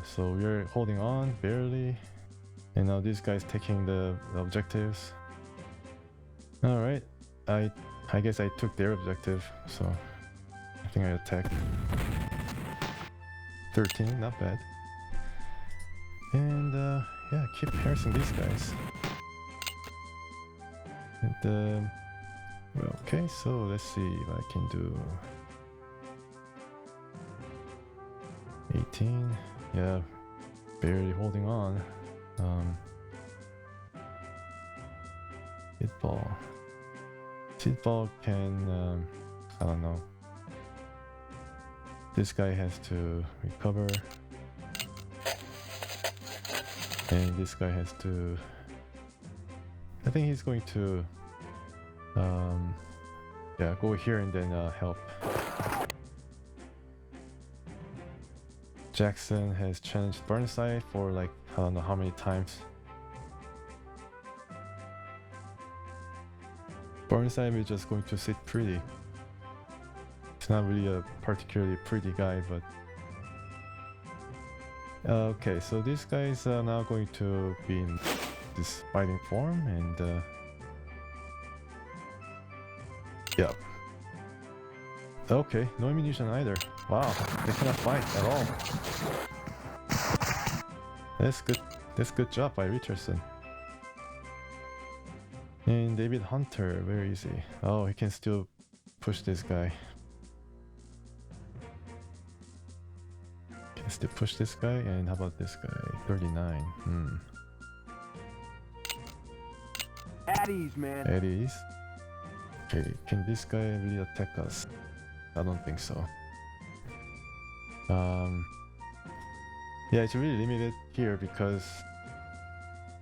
So we're holding on barely, and now this guy's taking the objectives. All right, I guess I took their objective, so I think I attacked. 13, not bad. And yeah, keep harassing these guys. And well, okay, so let's see if I can do 18. Yeah, barely holding on. Hitball can I don't know. This guy has to recover, and this guy has to. I think he's going to yeah, go here and then help. Jackson has challenged Burnside for like I don't know how many times. Burnside is just going to sit pretty. He's not really a particularly pretty guy, but okay, so this guy is now going to be in this fighting form, and yep. Okay, no ammunition either. Wow, they cannot fight at all. That's good. That's good job by Richardson. And David Hunter, where is he? Oh, he can still push this guy. Can still push this guy, and how about this guy? 39. At man. At ease. Okay, can this guy really attack us? I don't think so. Yeah, it's really limited here because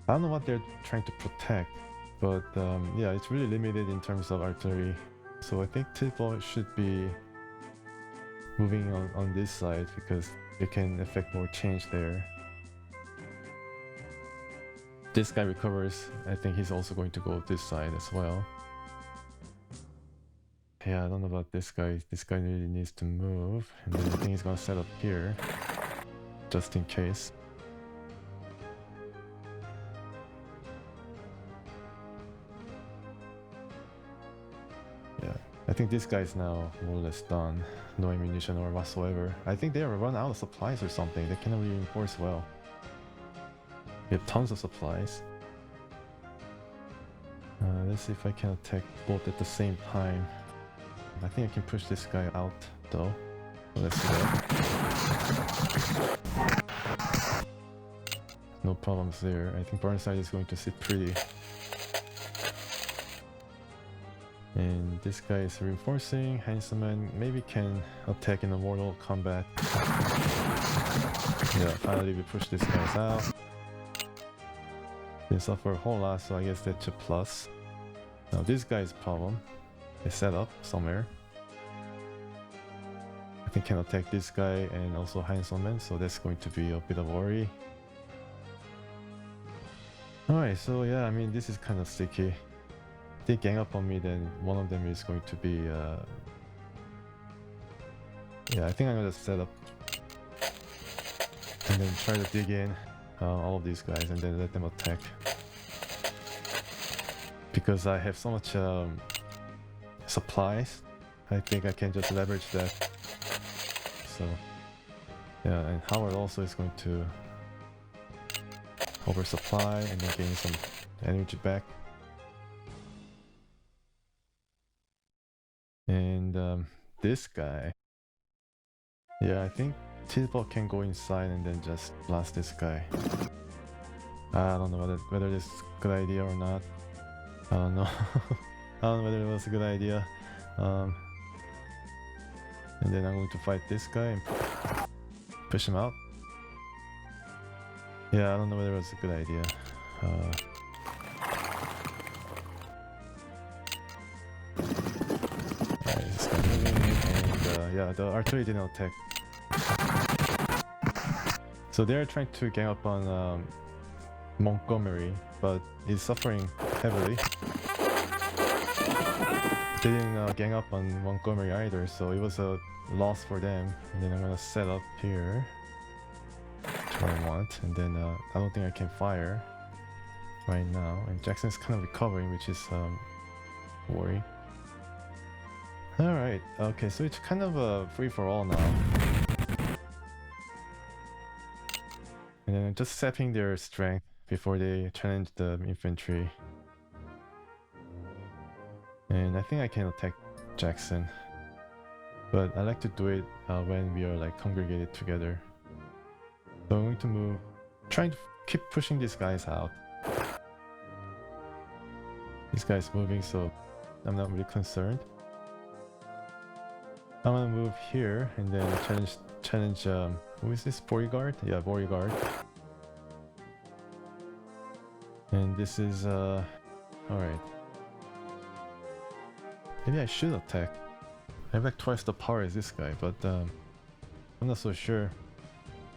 I don't know what they're trying to protect, but yeah, it's really limited in terms of artillery. So I think Tidball should be moving on this side because it can affect more change there. This guy recovers. I think he's also going to go this side as well. Yeah, I don't know about this guy. This guy really needs to move, and then I think he's gonna set up here just in case. Yeah, I think this guy's now more or less done. No ammunition or whatsoever. I think they have run out of supplies or something. They cannot really reinforce well. We have tons of supplies. Let's see if I can attack both at the same time. I think I can push this guy out though. So let's do that. No problems there. I think Burnside is going to sit pretty. And this guy is reinforcing. Hanselman maybe can attack in a mortal combat. Yeah, finally we push this guy out. They suffer a whole lot, so I guess that's a plus. Now this guy's problem is set up somewhere. I think can attack this guy and also Hanselman, so that's going to be a bit of worry. Alright, so yeah, I mean this is kind of sticky. If they gang up on me, then one of them is going to be yeah, I think I'm gonna set up and then try to dig in all of these guys and then let them attack. Because I have so much supplies, I think I can just leverage that. So yeah, and Howard also is going to oversupply and then gain some energy back. And this guy, yeah, I think Tidball can go inside and then just blast this guy. I don't know whether this is a good idea or not. I don't know. I don't know whether it was a good idea. And then I'm going to fight this guy and push him out. Yeah, I don't know whether it was a good idea. Alright, this guy moving, and yeah, the artillery didn't attack. So they're trying to gang up on Montgomery, but he's suffering heavily. They didn't gang up on Montgomery either, so it was a loss for them. And then I'm gonna set up here. what I want, and then I don't think I can fire right now, and Jackson's kind of recovering, which is worry. Alright, okay, so it's kind of a free-for-all now. And then just sapping their strength before they challenge the infantry. And I think I can attack Jackson, but I like to do it when we are like congregated together. So I'm going to move, trying to keep pushing these guys out. This guy's moving, so I'm not really concerned. I'm gonna move here and then challenge who is this? Beauregard? Yeah, Beauregard. And this is alright. Maybe I should attack. I have like twice the power as this guy, but I'm not so sure.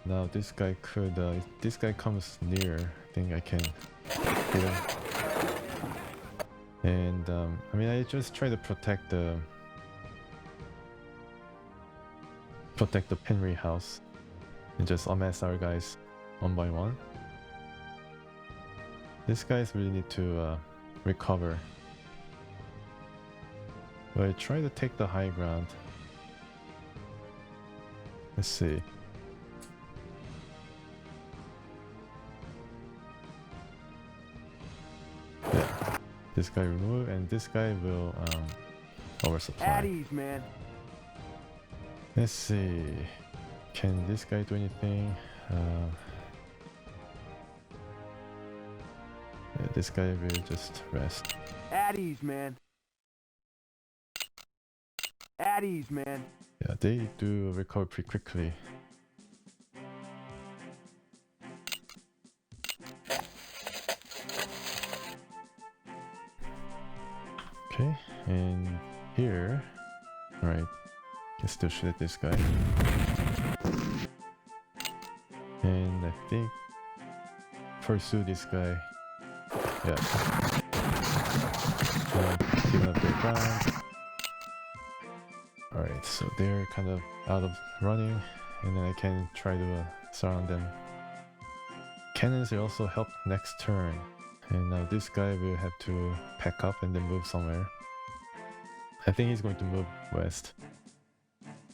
Now this guy could if this guy comes near, I think I can hit him. And I mean, I just try to protect the Penry house and just amass our guys one by one. These guys really need to recover. But I try to take the high ground. Let's see. Yeah, this guy remove, and this guy will oversupply. At ease, man. Let's see. Can this guy do anything? Yeah, this guy will just rest. At ease, man. At ease, man. Yeah, they do recover pretty quickly. Okay, and here, alright, can still shoot at this guy. And I think pursue this guy. Yeah. Giving up their ground. Alright, so they're kind of out of running, and then I can try to surround them. Cannons will also help next turn, and now this guy will have to pack up and then move somewhere. I think he's going to move west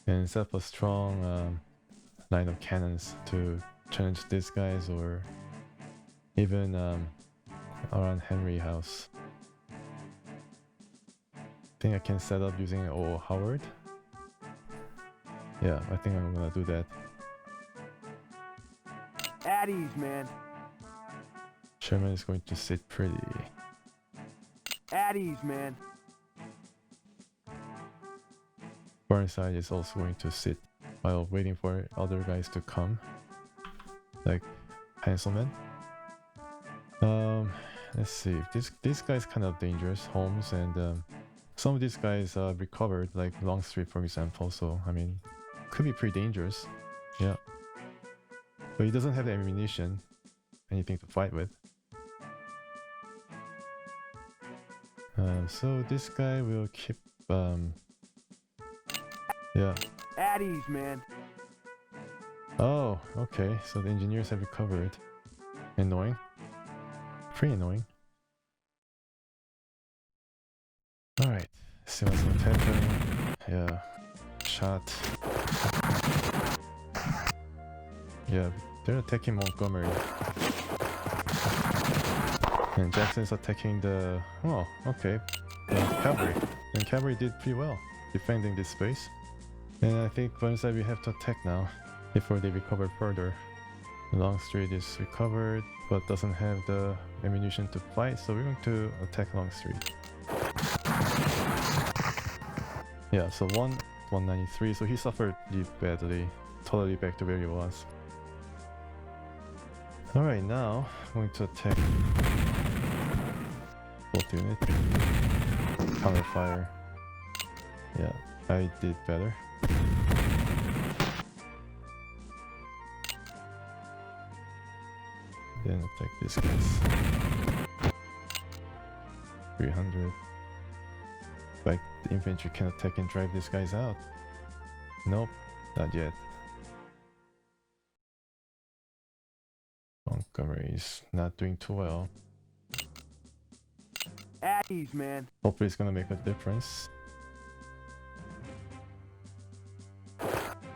and set up a strong line of cannons to challenge these guys, or even around Henry House. I think I can set up using Howard. Yeah, I think I'm gonna do that. At ease, man. Sherman is going to sit pretty. At ease, man. Burnside is also going to sit while waiting for other guys to come, like Pencilman. Let's see. This guy's kind of dangerous, Holmes, and some of these guys recovered, like Longstreet, for example. So I mean, could be pretty dangerous. Yeah, but he doesn't have the ammunition, anything to fight with. So this guy will keep. Yeah. At ease, man. Oh, okay. So the engineers have recovered. Annoying. Pretty annoying. Alright. See what's happening. Yeah. Shot. Yeah, they're attacking Montgomery. And Jackson's attacking the... Oh, okay. Cavalry. And cavalry did pretty well defending this space. And I think Burnside we have to attack now before they recover further. Longstreet is recovered but doesn't have the ammunition to fight, so we're going to attack Longstreet. Yeah, so 193, so he suffered really badly, totally back to where he was. Alright, now I'm going to attack both units. Counter fire. Yeah, I did better. Then attack this guys. 300. Like the infantry can attack and drive these guys out. Nope, not yet. Montgomery is not doing too well. At ease, man. Hopefully it's gonna make a difference.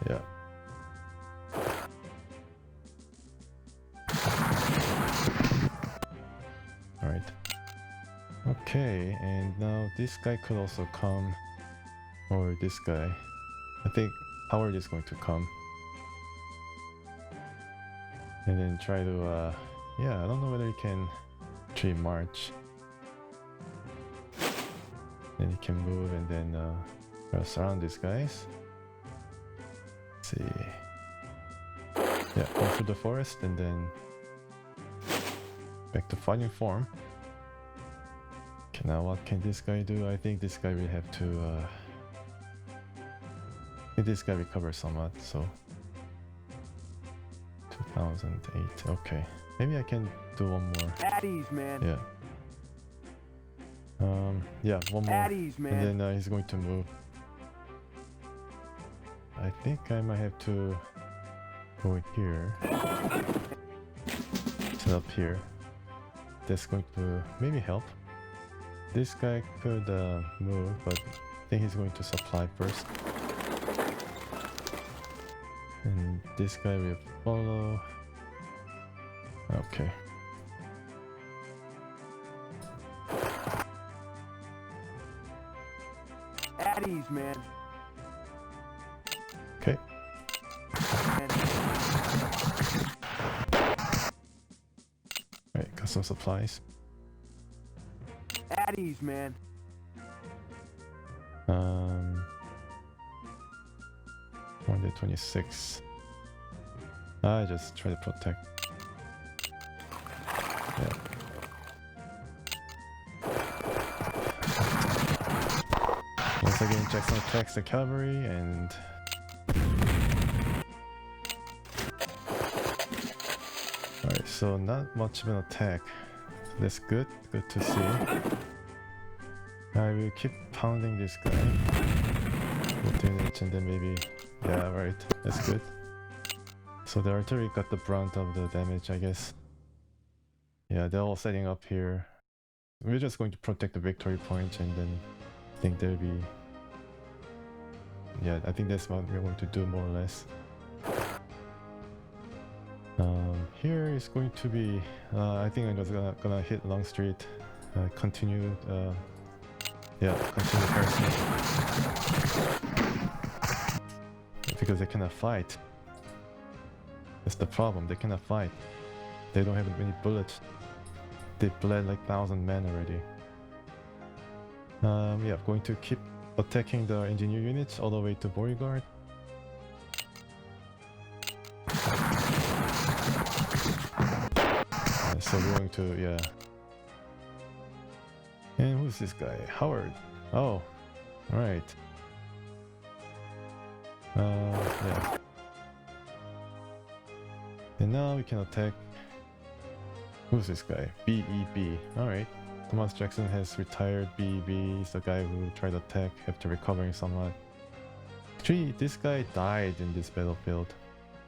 Yeah. Alright. Okay, and now this guy could also come. Or this guy. I think Howard is going to come. And then try to, yeah, I don't know whether he can actually march. Then he can move and then surround these guys. Let's see. Yeah, go through the forest and then back to fighting form. Okay, now what can this guy do? I think this guy will have to, I think this guy recovers somewhat, so 2008. Okay, maybe I can do one more. At ease, man. Yeah. Yeah, one more. At ease, man. And then he's going to move. I think I might have to go here. Set up here. That's going to maybe help. This guy could move, but I think he's going to supply first. And this guy will follow. Okay. At ease, man. Okay. Alright, got some supplies. At ease, man. 126. I just try to protect. Yeah. Once again, Jackson attacks the cavalry and alright, so not much of an attack. That's good. Good to see. I will keep pounding this guy. And then maybe, yeah, right. That's good. So the artillery got the brunt of the damage, I guess. Yeah, they're all setting up here. We're just going to protect the victory point, and then I think there'll be. Yeah, I think that's what we're going to do more or less. Here is going to be. I think I'm just gonna hit Longstreet. Continue. Yeah, continue harassment. Because they cannot fight. That's the problem. They cannot fight. They don't have many bullets. They bled like 1,000 men already. Yeah, going to keep attacking the engineer units all the way to Beauregard. So we're going to, yeah. And who's this guy? Howard. Oh, right. Yeah. And now we can attack. Who's this guy? BEB. Alright. Thomas Jackson has retired. BEB is the guy who tried to attack after recovering somewhat. Actually, this guy died in this battlefield.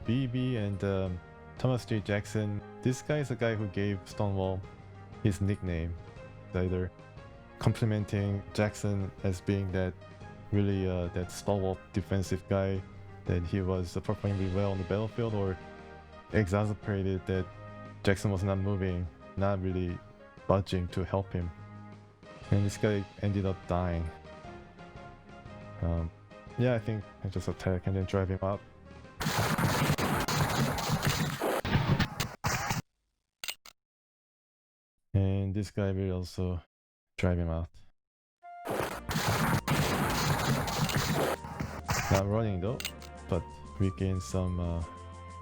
BEB and Thomas J. Jackson. This guy is the guy who gave Stonewall his nickname. Either complimenting Jackson as being that really that stalwart defensive guy, that he was performing really well on the battlefield, or exasperated that Jackson was not moving, not really budging to help him. And this guy ended up dying. Yeah, I think I just attack and then drive him out. And this guy will also drive him out. Not running though, but we gain some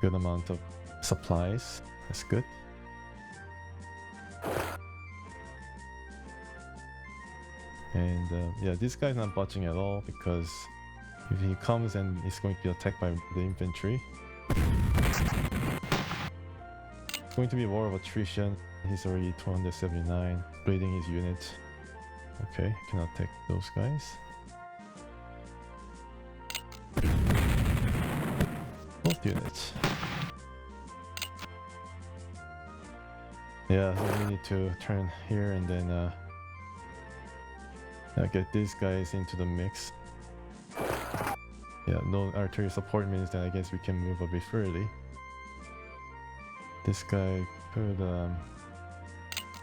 good amount of supplies. That's good. And yeah, this guy's not budging at all, because if he comes and he's going to be attacked by the infantry, it's going to be war of attrition. He's already 279, bleeding his units. Okay, cannot attack those guys. Both units. Yeah, so we need to turn here and then get these guys into the mix. Yeah, no artillery support means that I guess we can move a bit further. This guy could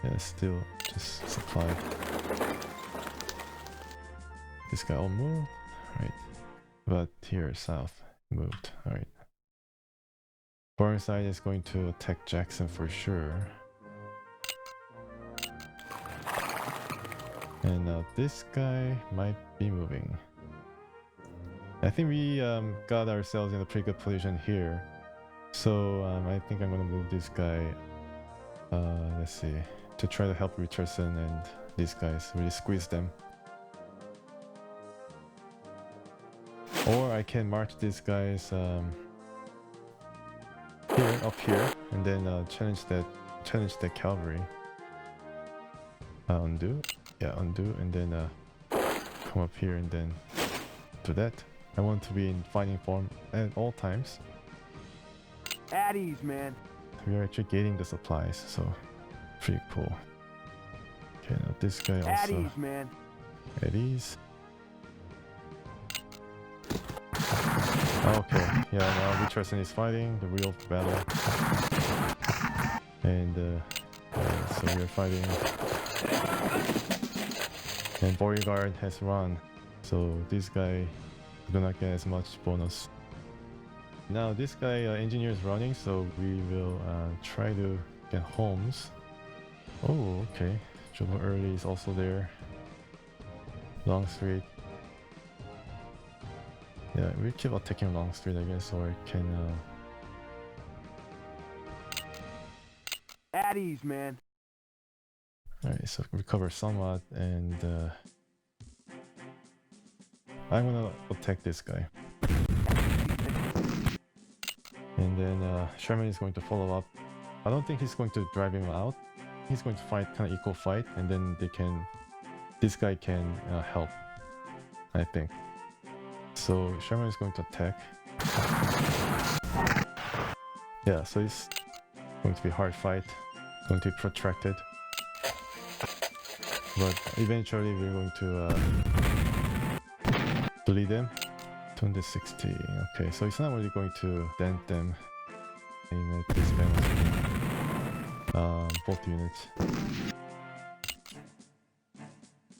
yeah, still just supply. This guy all moved, right? But here south moved, alright. Burnside is going to attack Jackson for sure. And now this guy might be moving. I think we got ourselves in a pretty good position here. So I think I'm gonna move this guy, let's see, to try to help Richardson and these guys, really squeeze them. Or I can march these guys here, up here, and then challenge that cavalry. Undo, yeah, undo, and then come up here and then do that. I want to be in fighting form at all times. At ease, man. We are actually getting the supplies, so pretty cool. Okay, now this guy At also ease, man. at ease. Okay, yeah, now Richardson is fighting the real battle. And so we are fighting. And Beauregard has run, so this guy do not get as much bonus. Now this guy engineer is running, so we will try to get Holmes. Oh, okay. Jumbo Early is also there. Longstreet. Yeah, we keep attacking Longstreet, I guess, or it can. At ease, man. Alright, so recover somewhat, and I'm gonna attack this guy. And then Sherman is going to follow up. I don't think he's going to drive him out. He's going to fight kind of equal fight, and then this guy can help, I think. So Sherman is going to attack. Yeah, so it's going to be a hard fight, going to be protracted. But eventually we're going to bleed them. 260. Okay, so it's not really going to dent them. Aim at this balance. Both units.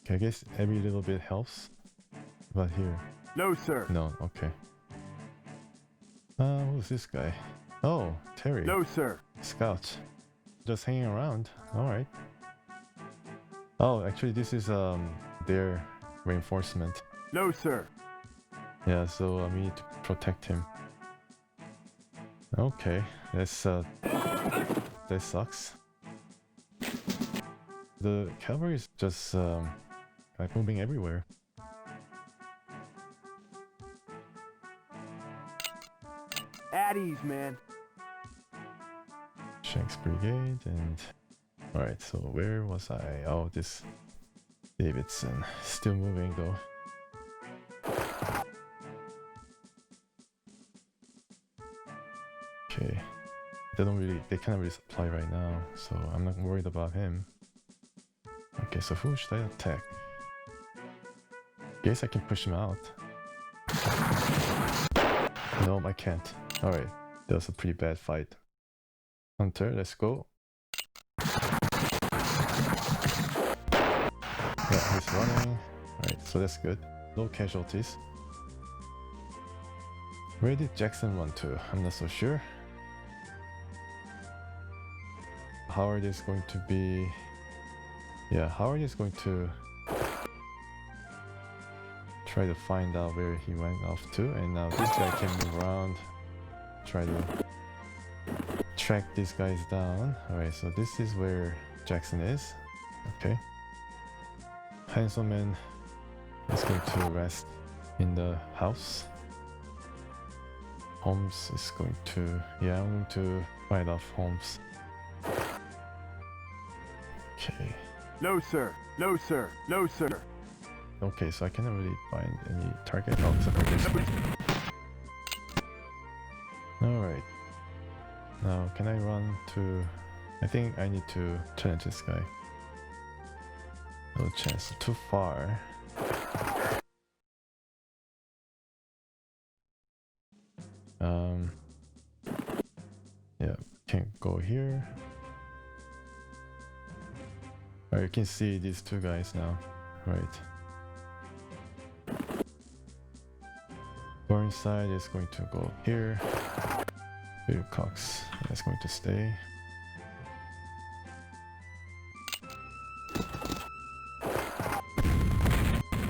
Okay, I guess every little bit helps. But here. No, sir. No, okay. Who's this guy? Oh, Terry. No, sir. Scout. Just hanging around. Alright. Oh, actually this is their reinforcement. No, sir. Yeah, so we need to protect him. Okay, that's that sucks. The cavalry is just like moving everywhere. At ease, man. Shanks Brigade and alright, so where was I? Oh, this Davidson. Still moving though. Okay. They cannot really supply right now, so I'm not worried about him. Okay, so who should I attack? Guess I can push him out. No, I can't. Alright, that was a pretty bad fight. Hunter, let's go. Yeah, he's running. Alright, so that's good. No casualties. Where did Jackson run to? I'm not so sure. Howard is going to be... Yeah, Howard is going to try to find out where he went off to, and now this guy can move around, try to track these guys down. Alright, so this is where Jackson is. Okay. Hanselman is going to rest in the house. Holmes is going to... Yeah, I'm going to fight off Holmes. Okay. No, sir. No, sir. No, sir. Okay, so I cannot really find any target. Oh, except for this one. Alright. Now, can I run to I think I need to challenge this guy. No chance. Too far. Yeah, can't go here. Alright, you can see these two guys now. Right. Burnside is going to go here. Cocke is going to stay.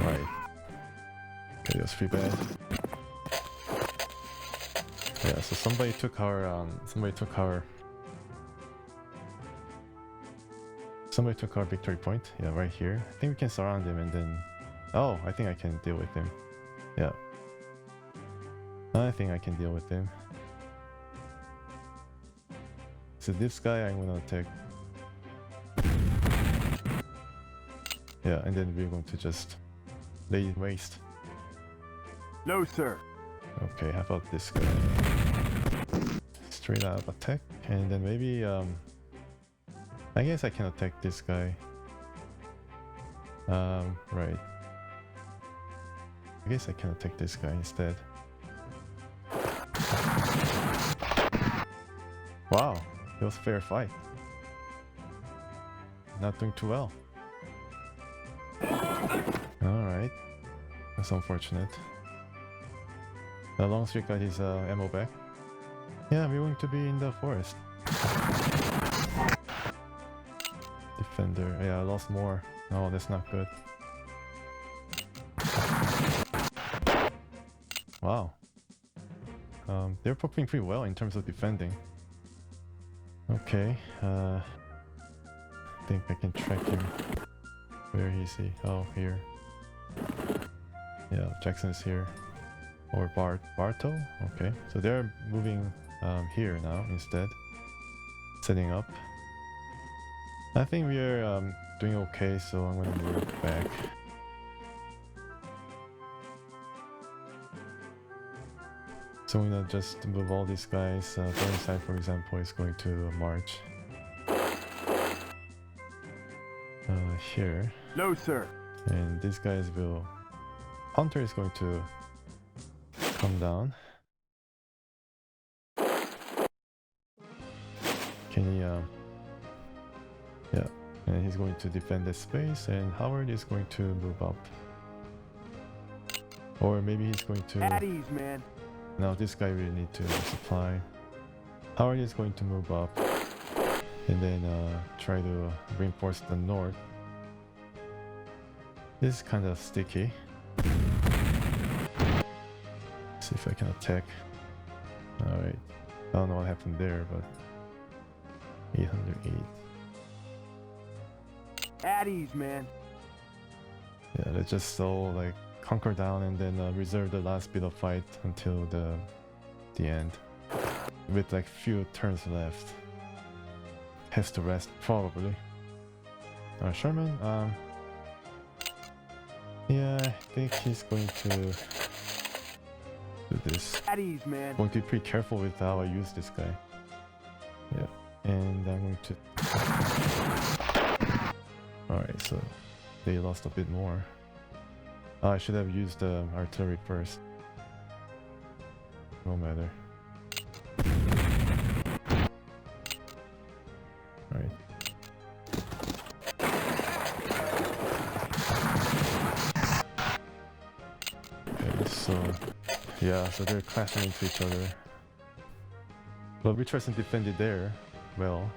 Right. Okay, that's pretty bad. Yeah, so somebody took our victory point. Yeah, right here. I think we can surround him and then... Oh, I think I can deal with him. Yeah. I think I can deal with him. So this guy I'm gonna attack. Yeah, and then we're going to just lay it waste. No, sir. Okay, how about this guy? Straight up attack, and then maybe I guess I can attack this guy. Right. I guess I can attack this guy instead. Wow, it was a fair fight. Not doing too well. Alright. That's unfortunate. The Longstreet got his ammo back. Yeah, we're going to be in the forest. Defender. Yeah, I lost more. Oh, that's not good. Wow. They're performing pretty well in terms of defending. Okay. I think I can track him. Where is he? Oh, here. Yeah, Jackson is here. Or Bartow? Okay, so they're moving here now instead. Setting up. I think we're doing okay, so I'm gonna move back. So I'm gonna just move all these guys. Burnside, for example, is going to march. Here. No, sir. And these guys will... Hunter is going to come down. Can he... Yeah. And he's going to defend this space, and Howard is going to move up. Or maybe he's going to... At ease, man. Now this guy will need to supply. Howard is going to move up. And then try to reinforce the north. This is kind of sticky. See if I can attack. Alright. I don't know what happened there, but 808. At ease, man. Yeah, let's just like hunker down and then reserve the last bit of fight until the end. With like few turns left. Has to rest probably. Sherman, yeah, I think he's going to do this. At ease, man. Going to be pretty careful with how I use this guy. Yeah, and I'm going to... Alright, so they lost a bit more. I should have used the artillery first. No matter. Alright. Okay, so... Yeah, so they're clashing into each other. But Richardson defended there well.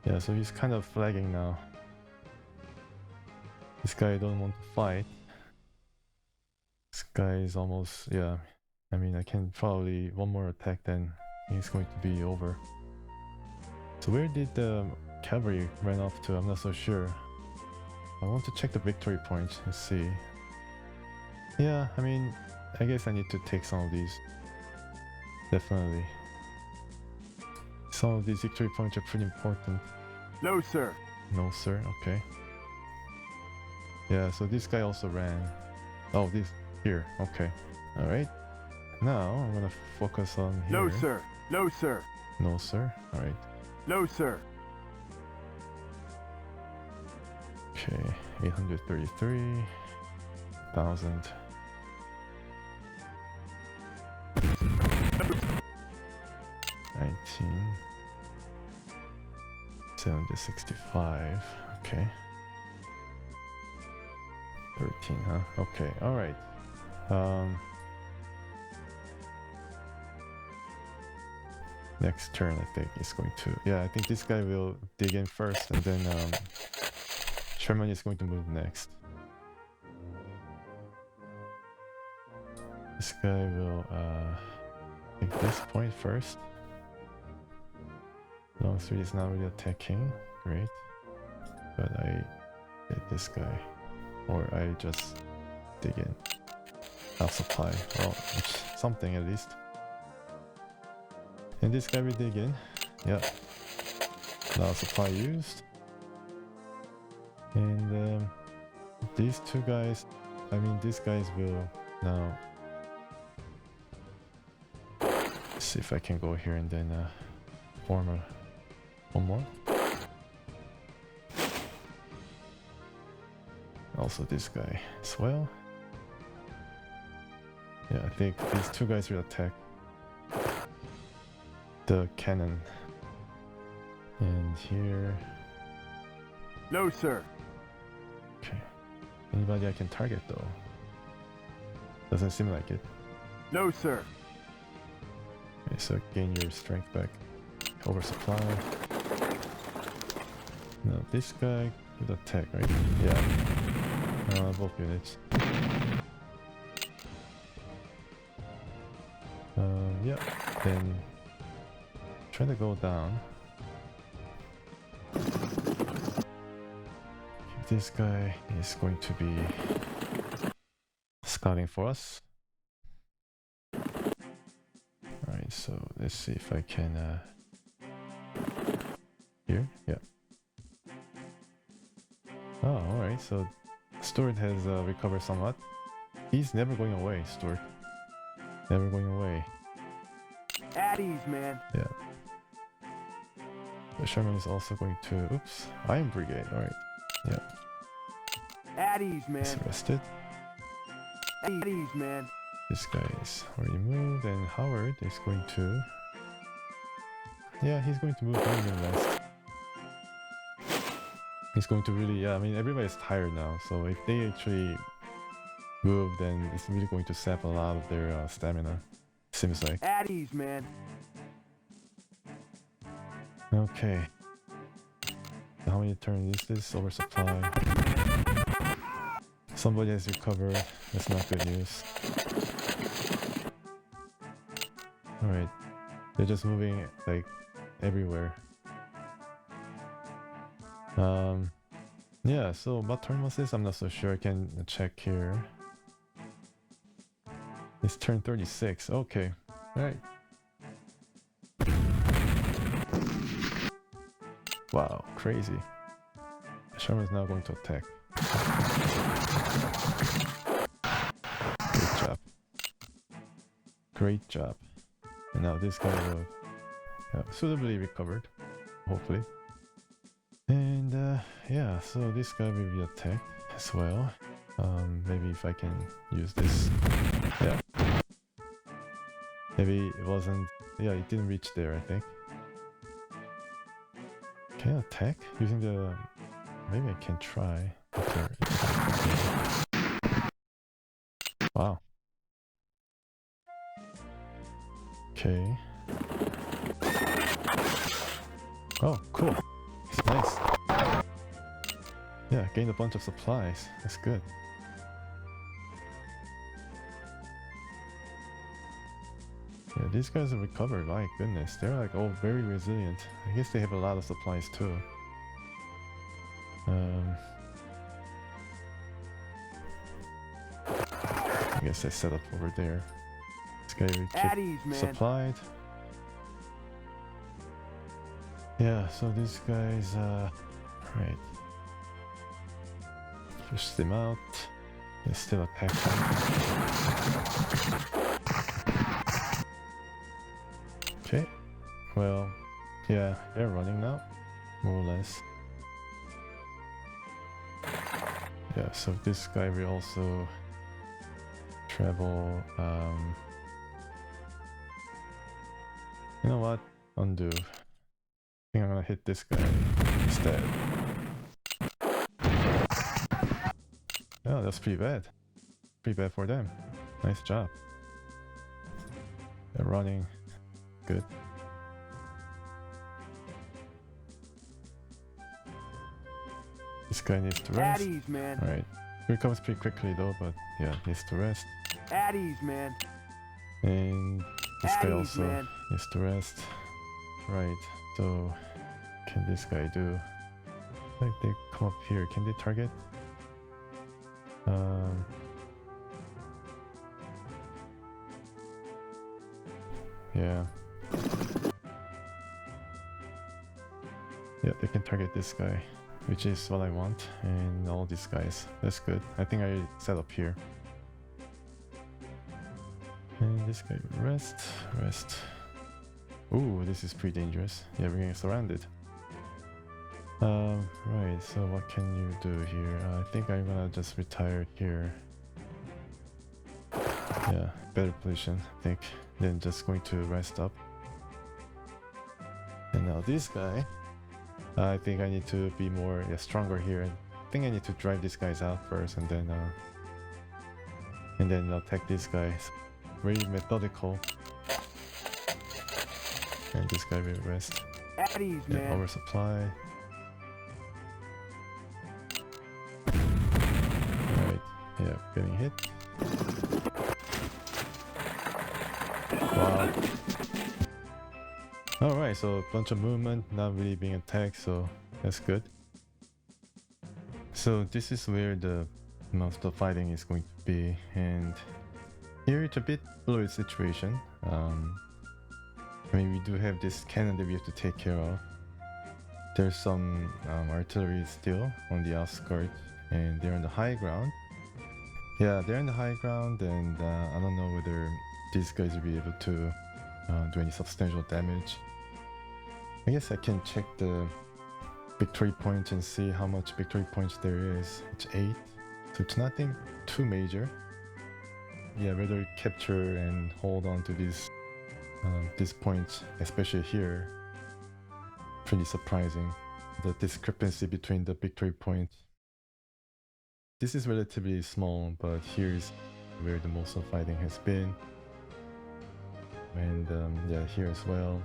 Yeah, so he's kind of flagging now. This guy don't want to fight. This guy is almost... yeah. I mean, I can probably... one more attack then he's going to be over. So where did the cavalry run off to? I'm not so sure. I want to check the victory points and see. Yeah, I mean, I guess I need to take some of these. Definitely. Some of these victory points are pretty important. No, sir. No, sir. Okay. Yeah, so this guy also ran. Oh, this here. Okay. All right. Now I'm gonna focus on here. No, sir. No, sir. No, sir. All right. No, sir. Okay. 833. 1,000. 19. 765. Okay. 13, huh? Okay. All right. Next turn, I think is going to. Yeah, I think this guy will dig in first, and then Sherman is going to move next. This guy will take this point first. Longstreet is not really attacking. Great. But I hit this guy. Or I just dig in. Half supply. Well, it's something at least. And this guy will dig in. Yeah. Now supply used. And these two guys, I mean these guys will now. Let's see if I can go here and then form one more. Also this guy as well. Yeah, I think these two guys will attack the cannon. And here. No, sir. Okay. Anybody I can target though? Doesn't seem like it. No, sir. Okay, so gain your strength back. Oversupply. Now this guy would attack, right? Yeah. Both units. Yeah. Then try to go down. This guy is going to be scouting for us. Alright, so let's see if I can here? Yeah. Oh, alright, so Stuart has recovered somewhat. He's never going away, Stuart. Never going away. At ease, man. Yeah. The Sherman is also going to... Oops. Iron Brigade, alright. Yeah. At ease, man. He's arrested. At ease, man. This guy is already moved, and Howard is going to... Yeah, he's going to move one unit last. He's going to really... Yeah, I mean, everybody's tired now, so if they actually move, then it's really going to sap a lot of their stamina. Seems like. At ease, man. Okay. How many turns is this? Oversupply. Somebody has recovered. That's not good news. Alright. They're just moving like everywhere. Yeah, so what turn was this? I'm not so sure. I can check here. It's turn 36. Okay. Alright. Wow, crazy. Sherman's now going to attack. Great job. Great job. And now this guy will suitably recovered, hopefully. And yeah, so this guy will be attacked as well. Maybe if I can use this. Yeah. Maybe it wasn't... Yeah, it didn't reach there, I think. Can I attack using the... Maybe I can try. Wow. Okay. Oh, cool. It's nice. Yeah, gained a bunch of supplies. That's good. Yeah, these guys have recovered. My goodness, they're like all very resilient. I guess they have a lot of supplies too. I guess I set up over there. This guy will At keep ease, man. supplied. Yeah, so these guys, right. Push them out. They're still attacking. Okay. well, yeah, they're running now, more or less. Yeah, so this guy will also travel. You know what? Undo. I think I'm gonna hit this guy instead. Oh, that's pretty bad. Pretty bad for them. Nice job. They're running. Good. This guy needs to At rest. ease, man. Alright. Recovers pretty quickly though, but yeah, needs to rest. At ease, man. And this At guy ease, also man. needs to rest. Right. So can this guy do? Like they come up here. Can they target? Yeah. Yeah, they can target this guy, which is what I want, and all these guys. That's good. I think I set up here. And this guy rest. Ooh, this is pretty dangerous. Yeah, we're getting surrounded. Right, so what can you do here? I think I'm gonna just retire here. Yeah, better position, I think. Then just going to rest up. And now this guy, I think I need to be more stronger here. I think I need to drive these guys out first, and then attack these guys. Very methodical. And this guy will rest. At ease, Yeah, man. oversupply. Alright, yeah, getting hit. Wow. Alright, so a bunch of movement, not really being attacked, so that's good. So this is where the most of the fighting is going to be, and here it's a bit fluid situation. I mean, we do have this cannon that we have to take care of. There's some artillery still on the outskirts, and they're on the high ground. Yeah, they're on the high ground, and I don't know whether these guys will be able to do any substantial damage. I guess I can check the victory points and see how much victory points there is. It's 8, so it's nothing too major. Yeah, whether capture and hold on to these points, especially here, pretty surprising. The discrepancy between the victory points. This is relatively small, but here's where the most of fighting has been. And yeah, here as well.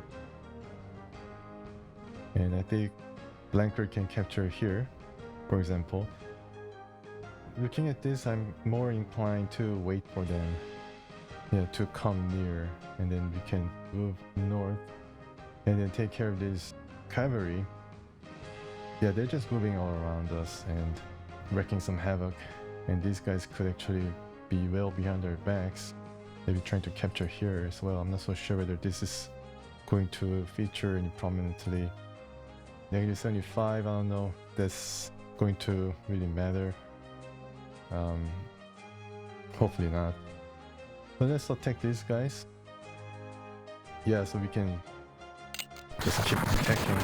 And I think Blanker can capture here, for example. Looking at this, I'm more inclined to wait for them, yeah, to come near, and then we can move north and then take care of this cavalry. Yeah, they're just moving all around us and wreaking some havoc, and these guys could actually be well behind our backs. Maybe trying to capture here as well. I'm not so sure whether this is going to feature any prominently. -75, I don't know. That's going to really matter. Hopefully not. But let's attack these guys. Yeah, so we can just keep attacking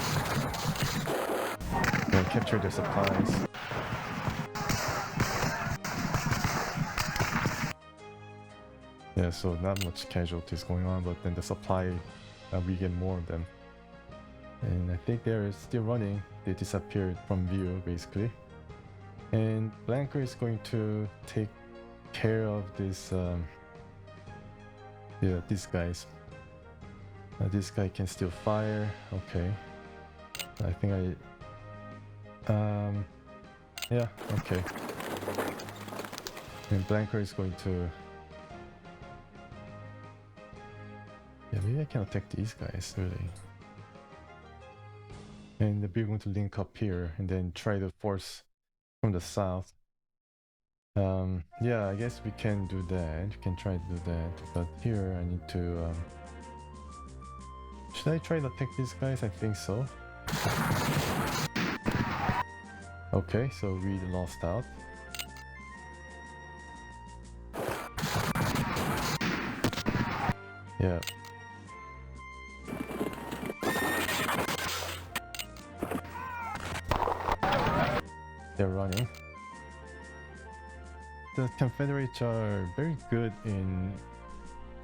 and capture their supplies. Yeah, so not much casualties going on, but then the supply, we get more of them. And I think they're still running. They disappeared from view, basically. And Blanker is going to take care of this, yeah, these guys. This guy can still fire. Okay. I think yeah, okay. And Blanker is going to... Yeah, maybe I can attack these guys, really. And we're going to link up here and then try to force from the south. Yeah, I guess we can do that. We can try to do that. But here I need to... Should I try to attack these guys? I think so. Okay, so we lost out. Yeah. they're running. The Confederates are very good in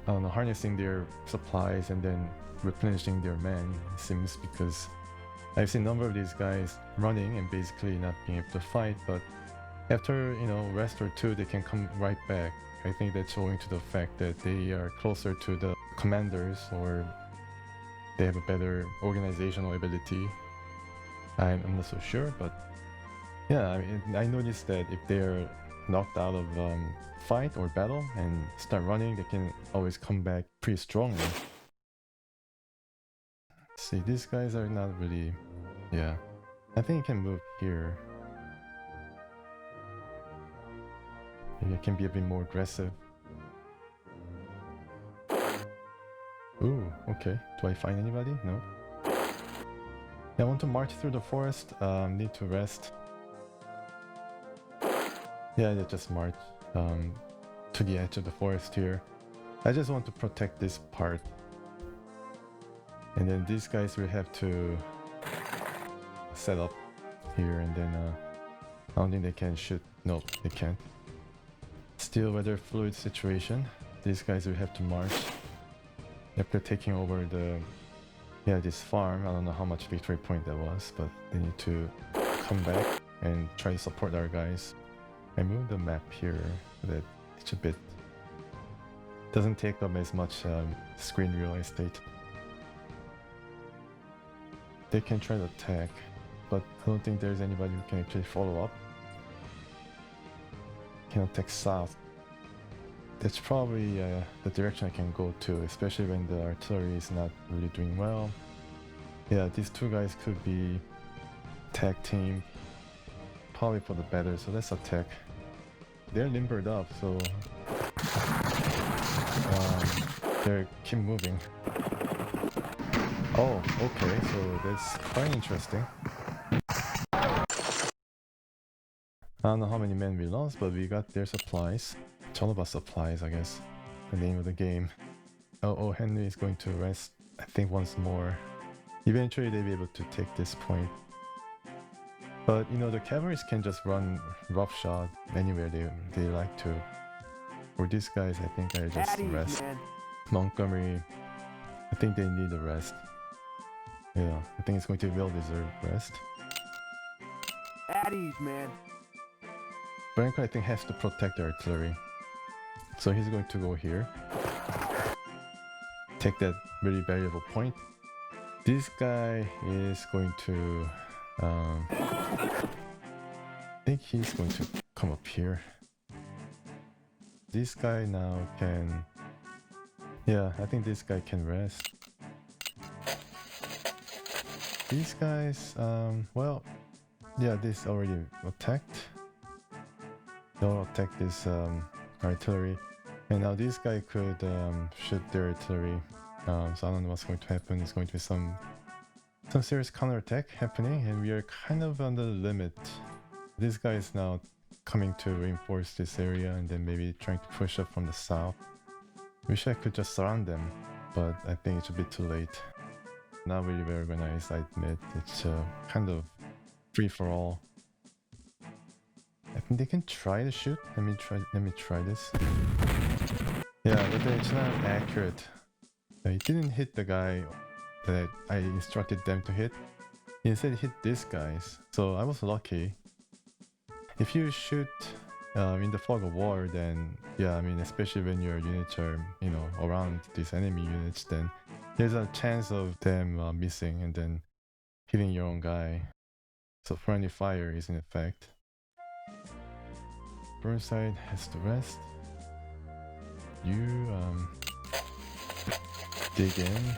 harnessing their supplies and then replenishing their men, it seems, because I've seen a number of these guys running and basically not being able to fight, but after, rest or two, they can come right back. I think that's owing to the fact that they are closer to the commanders, or they have a better organizational ability. I'm not so sure, but yeah, I noticed that if they're knocked out of fight or battle and start running, they can always come back pretty strongly. See, these guys are not really... Yeah, I think you can move here. Maybe I can be a bit more aggressive. Ooh, okay. Do I find anybody? No. I want to march through the forest. Need to rest. Yeah, just march to the edge of the forest here. I just want to protect this part. And then these guys will have to set up here, and then I don't think they can shoot. Nope, they can't. Still weather fluid situation. These guys will have to march after taking over this farm. I don't know how much victory point that was, but they need to come back and try to support our guys. I moved the map here so that it's a bit... doesn't take up as much screen real estate. They can try to attack, but I don't think there's anybody who can actually follow up. Can attack south. That's probably the direction I can go to, especially when the artillery is not really doing well. Yeah, these two guys could be tag team, probably for the better, so let's attack. They're limbered up, so they keep moving. Oh, okay, so that's quite interesting. I don't know how many men we lost, but we got their supplies. It's all about supplies, I guess. The name of the game. Oh, Henry is going to rest, I think, once more. Eventually they'll be able to take this point. But, the cavalries can just run roughshod anywhere they like to. For these guys, I think I just rest. Man. Montgomery, I think they need a rest. Yeah, I think it's going to be well-deserved rest. At ease, man. Beauregard, I think, has to protect the artillery. So he's going to go here. Take that really valuable point. This guy is going to... I think he's going to come up here. This guy now can... Yeah, I think this guy can rest. These guys, well... Yeah, this already attacked. They'll attack this artillery. And now this guy could shoot their artillery. So I don't know what's going to happen. It's going to be some serious counterattack happening, and we are kind of on the limit. This guy is now coming to reinforce this area and then maybe trying to push up from the south. Wish I could just surround them, but I think it's a bit too late. Not really very organized, I admit. It's kind of free for all. I think they can try to shoot. Let me try this. Yeah, but then it's not accurate. It didn't hit the guy that I instructed them to hit. Instead it hit these guys. So I was lucky. If you shoot in the fog of war, then yeah, especially when your units are, around these enemy units, then there's a chance of them missing and then hitting your own guy. So friendly fire is in effect. Burnside has to rest. You dig in.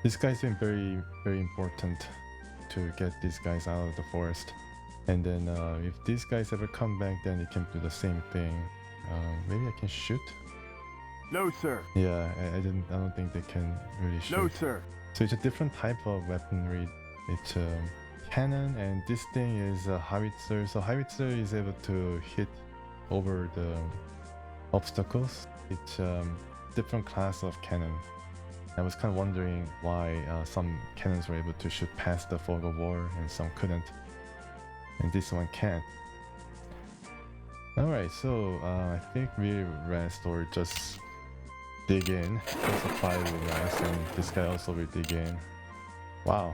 This guy's been very, very important to get these guys out of the forest. And then if these guys ever come back, then it can do the same thing. Maybe I can shoot? No, sir. Yeah, I don't think they can really shoot. No, sir. So it's a different type of weaponry. It's cannon, and this thing is a howitzer. So howitzer is able to hit over the obstacles. It's different class of cannon. I was kind of wondering why some cannons were able to shoot past the fog of war and some couldn't, and this one can't. Alright, so I think we rest or just dig in. There's a 5 will rest, and this guy also will dig in. Wow.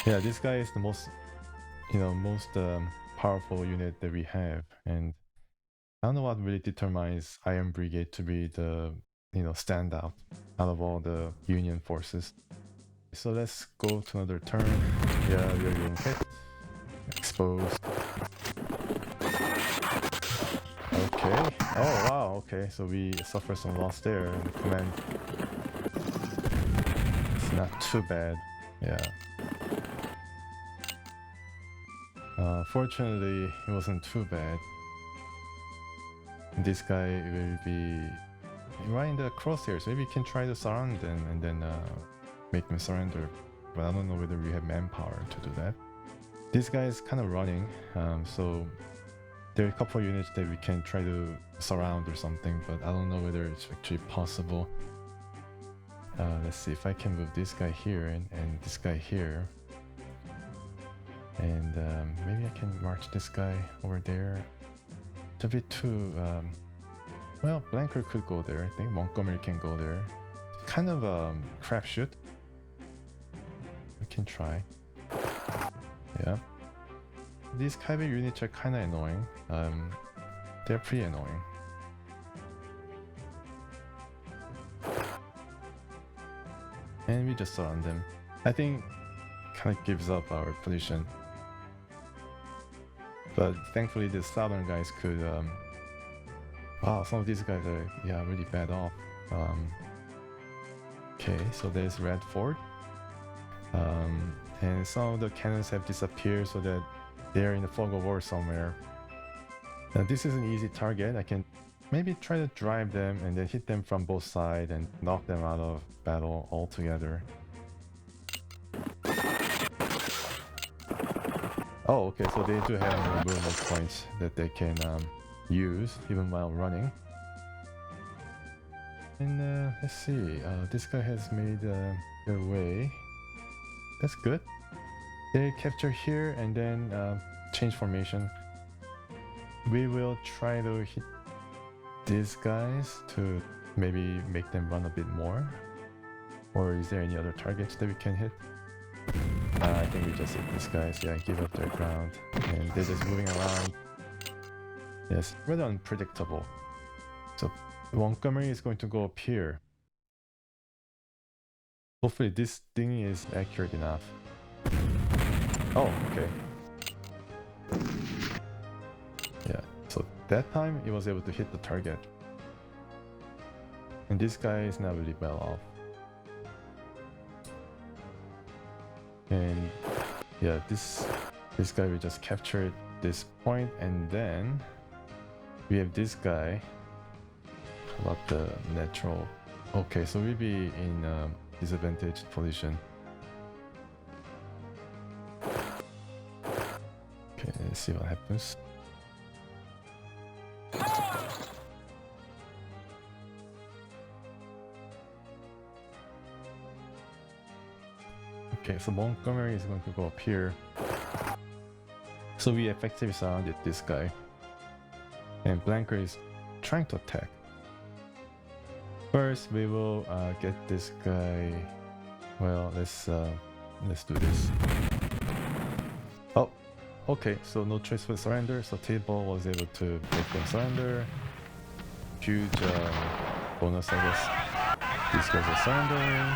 Yeah, this guy is the most, most powerful unit that we have, and I don't know what really determines Iron Brigade to be the, standout out of all the Union forces. So let's go to another turn. Yeah, we're being hit. Exposed. Okay. Oh wow, okay, so we suffer some loss there in the command. It's not too bad. Yeah. Fortunately, it wasn't too bad. This guy will be right in the crosshairs. Maybe we can try to surround them and then make them surrender. But I don't know whether we have manpower to do that. This guy is kind of running, so there are a couple of units that we can try to surround or something, but I don't know whether it's actually possible. Let's see if I can move this guy here and this guy here. And maybe I can march this guy over there. It's a bit too... well, Blanker could go there. I think Montgomery can go there. Kind of a crapshoot. We can try. Yeah. These cavalry units are kind of annoying. They're pretty annoying. And we just surround them. I think kind of gives up our position. But thankfully the southern guys could... wow, some of these guys are really bad off. Okay, so there's Red Fort. And some of the cannons have disappeared so that they're in the fog of war somewhere. Now this is an easy target. I can maybe try to drive them and then hit them from both sides and knock them out of battle altogether. Oh, okay, so they do have more movement points that they can use even while running. And let's see, this guy has made their way. That's good. They capture here and then change formation. We will try to hit these guys to maybe make them run a bit more. Or is there any other targets that we can hit? I think we just hit these guys. Yeah, give up their ground. And they're just moving around. Yes, rather unpredictable. So Montgomery is going to go up here. Hopefully this thing is accurate enough. Oh, okay. Yeah, so that time it was able to hit the target. And this guy is not really well off. And yeah, this guy we just captured this point, and then we have this guy. How about the natural? Okay, so we'll be in a disadvantaged position. Okay, let's see what happens. Okay, so Montgomery is going to go up here. So we effectively surrounded this guy. And Blanker is trying to attack. First, we will get this guy. Well, let's do this. Oh, okay. So no choice for surrender. So Table was able to make them surrender. Huge bonus, I guess. These guys are surrendering.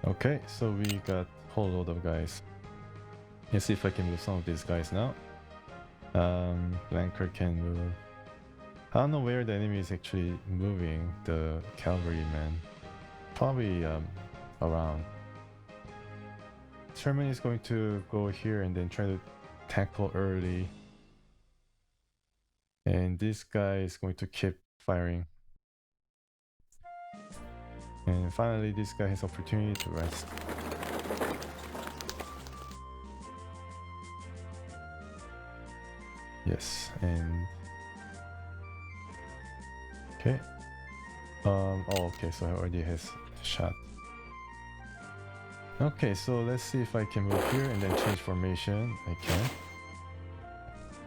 Okay, so we got a whole load of guys. Let's see if I can move some of these guys now. Blanker can move. I don't know where the enemy is actually moving the cavalrymen. Probably around. Sherman is going to go here and then try to tackle early. And this guy is going to keep firing. And finally, this guy has opportunity to rest. Yes, and Okay. Oh, okay, so I already has shot. Okay, so let's see if I can move here and then change formation. I can.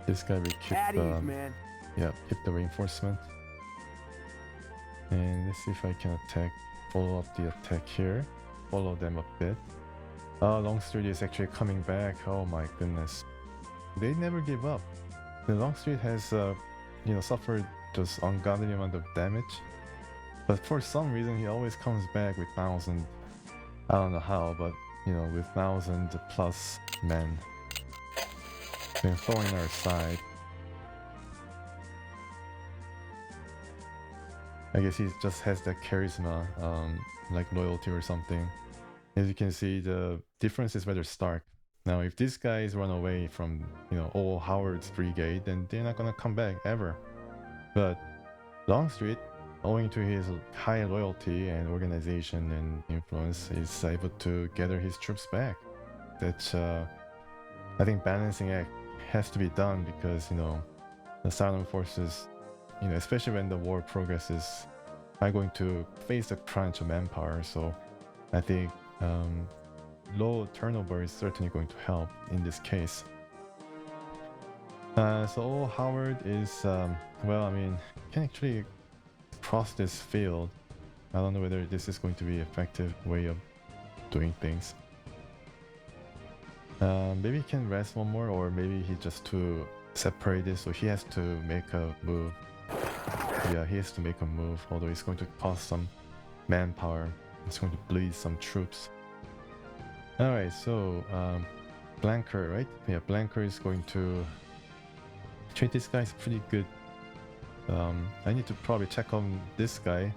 This guy will keep At ease, man. yeah, keep the reinforcement. And let's see if I can attack, follow up the attack here. Follow them a bit. Longstreet is actually coming back. Oh my goodness. They never give up. The Longstreet has suffered just ungodly amount of damage. But for some reason he always comes back with 1,000. I don't know how, but with 1,000 plus men. Then throwing our side. I guess he just has that charisma, like loyalty or something. As you can see, the difference is rather stark. Now, if these guys run away from, all Howard's brigade, then they're not gonna come back ever. But Longstreet, owing to his high loyalty and organization and influence, is able to gather his troops back. That's, I think, balancing act has to be done because, the Southern forces, especially when the war progresses, are going to face a crunch of manpower. So I think low turnover is certainly going to help in this case. So Howard is, can actually cross this field. I don't know whether this is going to be an effective way of doing things. Maybe he can rest one more, or maybe he just to separate this, so he has to make a move. Yeah, he has to make a move, although it's going to cost some manpower. It's going to bleed some troops. Alright, so Blanker, right? Yeah, Blanker is going to treat this guy pretty good. I need to probably check on this guy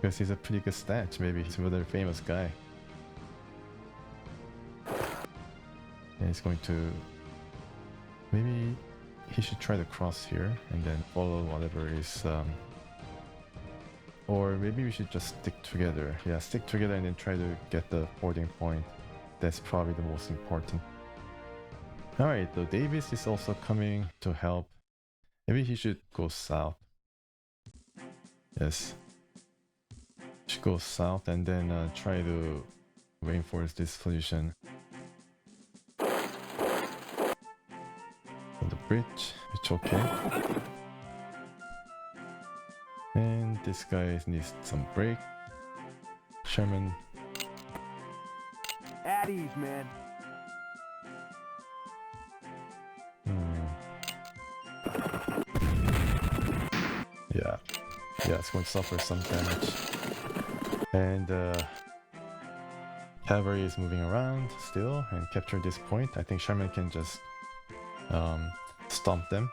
because he's a pretty good stat. Maybe he's another famous guy. And he's going to, maybe he should try to cross here and then follow whatever is, or maybe we should just stick together. Yeah, stick together and then try to get the fording point. That's probably the most important. Alright, so Davis is also coming to help. Maybe he should go south. Yes. Should go south and then try to reinforce this position. On the bridge, it's okay. And this guy needs some break. Sherman. At ease, man. Yeah, it's going to suffer some damage. And cavalry is moving around still and capture this point. I think Sherman can just stomp them.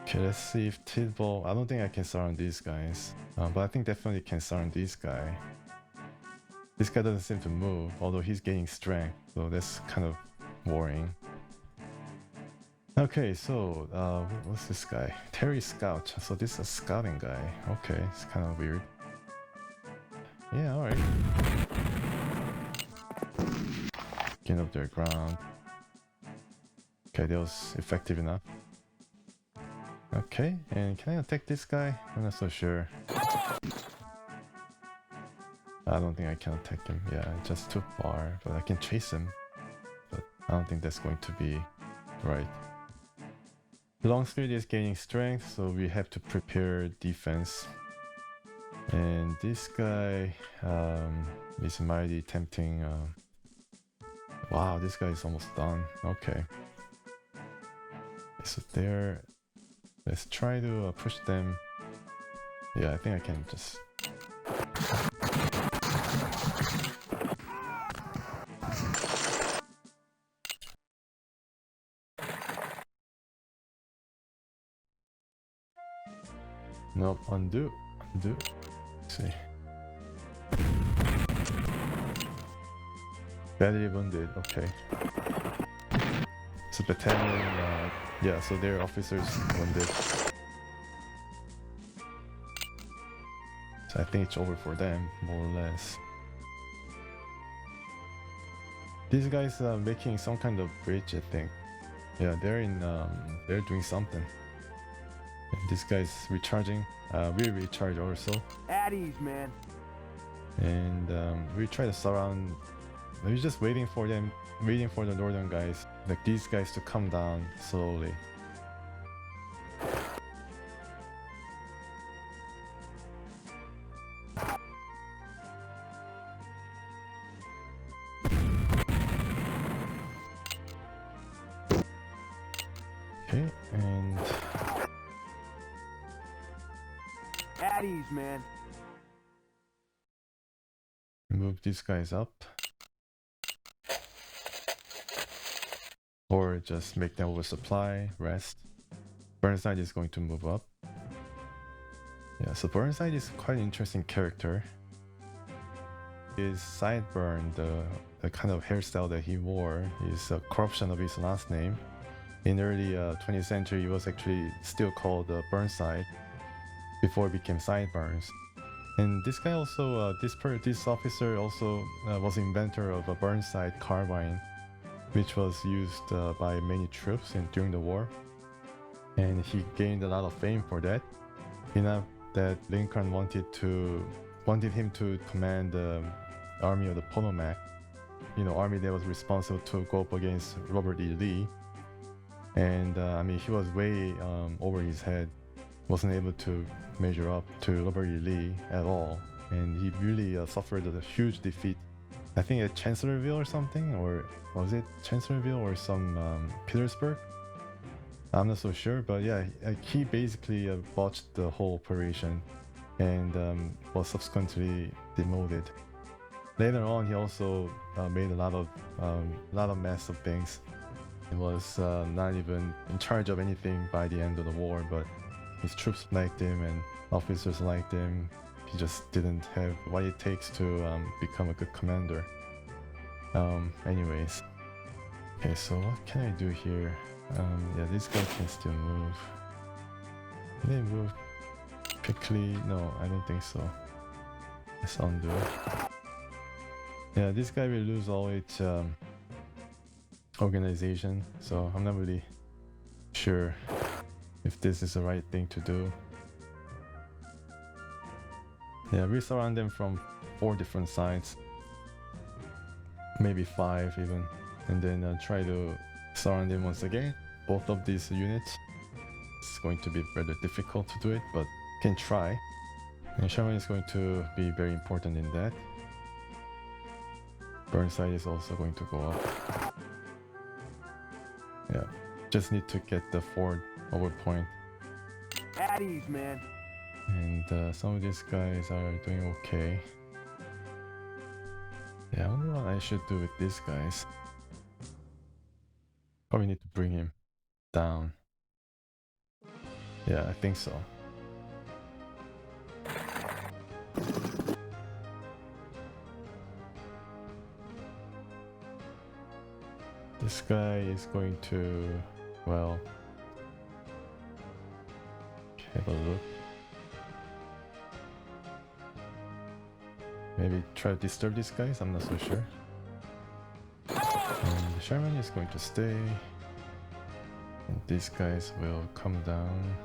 Okay, let's see if Tidwell... I don't think I can surround these guys. But I think definitely can surround this guy. This guy doesn't seem to move, although he's gaining strength. So that's kind of worrying. Okay, so what's this guy? Terry Scout. So this is a scouting guy. Okay, it's kind of weird. Yeah, alright. Getting up their ground. Okay, that was effective enough. Okay, and can I attack this guy? I'm not so sure. I don't think I can attack him. Yeah, just too far. But I can chase him. But I don't think that's going to be right. Longstreet is gaining strength, so we have to prepare defense. And this guy is mighty tempting. Wow, this guy is almost done. Okay. So there. Let's try to push them. Yeah, I think I can just... Nope, undo. Let's see. Badly wounded, okay. So battalion, yeah, so their officers wounded. So I think it's over for them, more or less. These guys are making some kind of bridge, I think. Yeah, they're doing something. And this guy's recharging. We recharge also. At ease, man. And we try to surround. We're just waiting for them, waiting for the northern guys, like these guys, to come down slowly. Okay, and At ease, man. move these guys up. Or just make them oversupply, rest. Burnside is going to move up. Yeah, so Burnside is quite an interesting character. His sideburn, the kind of hairstyle that he wore, is a corruption of his last name. In early 20th century, it was actually still called Burnside before it became Sideburns. And this guy also, this officer also was inventor of a Burnside carbine, which was used by many troops during the war. And he gained a lot of fame for that, enough that Lincoln wanted him to command the army of the Potomac, army that was responsible to go up against Robert E. Lee. And I mean, he was way over his head, wasn't able to measure up to Robert E. Lee at all, and he really suffered a huge defeat. I think at Chancellorsville or something, or was it Chancellorsville or some Petersburg? I'm not so sure, but yeah, he basically botched the whole operation and was subsequently demoted. Later on, he also made a lot of mess of things. He was not even in charge of anything by the end of the war, but his troops liked him and officers liked him. He just didn't have what it takes to become a good commander. Anyways, okay, so what can I do here? Yeah, this guy can still move. Can they move quickly? No, I don't think so. Let's undo. Yeah, this guy will lose all its organization, so I'm not really sure if this is the right thing to do. Yeah, we surround them from 4 different sides, maybe 5 even, and then try to surround them once again, both of these units. It's going to be rather difficult to do it, but can try. And Sherman is going to be very important in that. Burnside is also going to go up. Yeah, just need to get the ford over point. At ease, man. And some of these guys are doing okay. Yeah, I wonder what I should do with these guys. Probably need to bring him down. Yeah, I think so. This guy is going to, well, have a look. Maybe try to disturb these guys, I'm not so sure. And Sherman is going to stay. And these guys will come down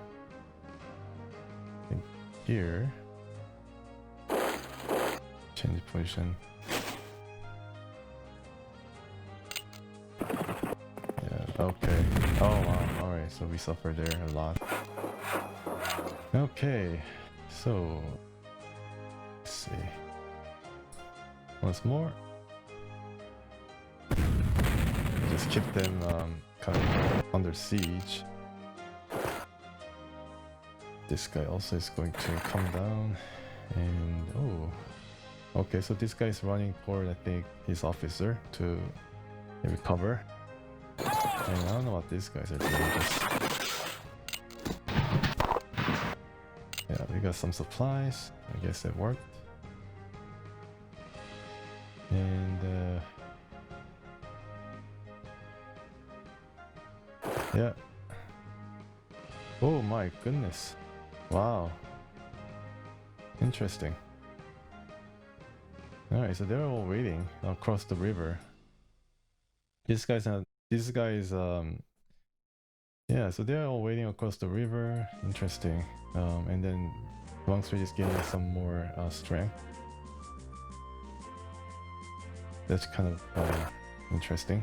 in here. Change position. Yeah, okay. Oh wow, alright, so we suffered there a lot. Okay, so let's see. Once more. Just keep them kind of under siege. This guy also is going to come down, and oh, okay. So this guy is running toward, I think, his officer to recover. And I don't know what these guys are doing. Yeah, we got some supplies. I guess that worked. And yeah. Oh my goodness. Wow. Interesting. Alright, so they're all waiting across the river. This guy is Yeah, so they're all waiting across the river. Interesting. And then Longstreet is getting some more strength. That's kind of interesting.